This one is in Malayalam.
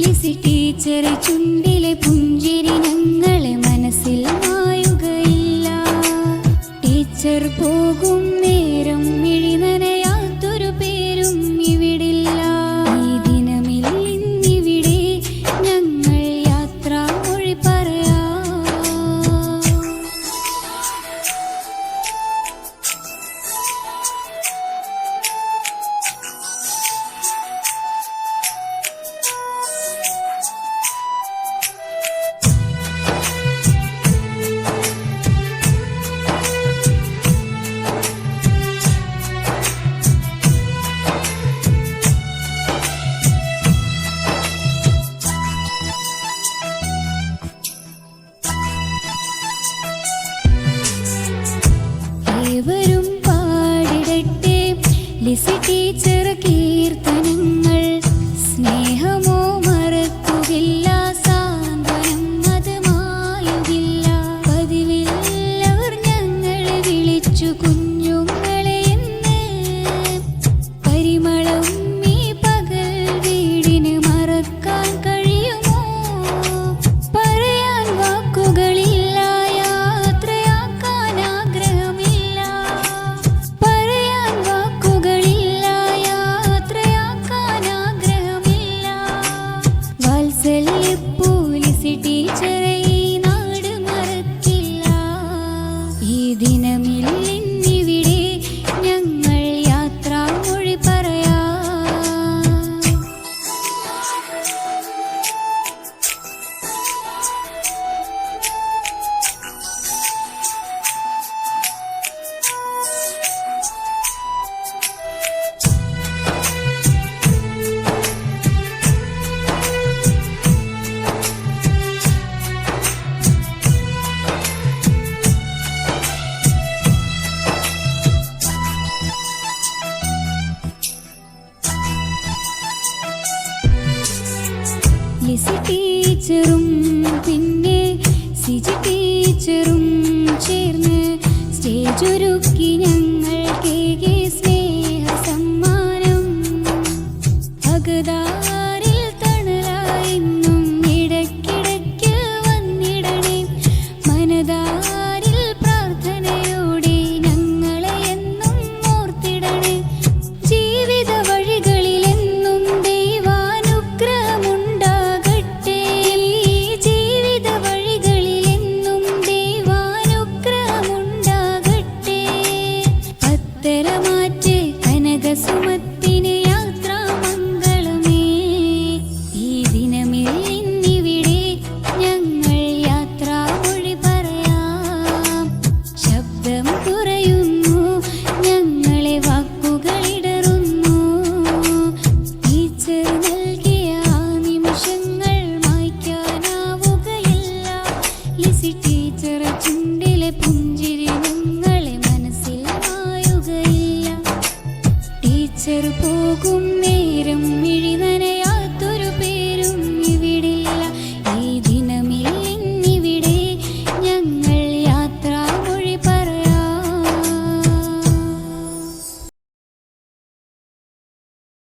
ലിസി ടീച്ചർ ചുണ്ടിലെ പുഞ്ചിരി ഞങ്ങളെ മനസ്സിൽ മായുകയില്ല. ടീച്ചർ പോകും നേരം മിഴി നനയാത്തൊരു പേരും ഇവിടില്ല. ഈ ദിനമിൽ ഇന്നിവിടെ ഞങ്ങൾ യാത്രാമൊഴി പറയാം. ഏവരും പാടിടട്ടെ ലിസി ടീച്ചർ കീർത്തനങ്ങൾ. സ്നേഹമോ മറക്കുകില്ല, സാന്ത്വനം അത് മായുകില്ല. പതിവില്ലവർ ഞങ്ങളെ വിളിച്ചു കുഞ്ഞുങ്ങളെ എന്ന്. പരിമളം ഈ പകൽ വീടിന് മറക്കാൻ കഴിയുമോ? പറയാൻ വാക്കുകളില്ല, യാത്രയാക്കാൻ ആഗ്രഹമില്ല. പറയാൻ വാക്കുകളില്ല, യാത്രയാക്കാൻ ആഗ്രഹമില്ല. വാത്സല്യപ്പൂ ലിസി ടീച്ചറെ ഈ നാട് മറക്കില്ല. ഈ ദിനമിൽ ഇന്നിവിടെ ഞങ്ങൾ യാത്രാമൊഴി പറയാം. ലിസി ടീച്ചറും പിന്നെ സിജി ടീച്ചറും ചേർന്ന് സ്റ്റേജ് ഒരുക്കി ഞങ്ങൾ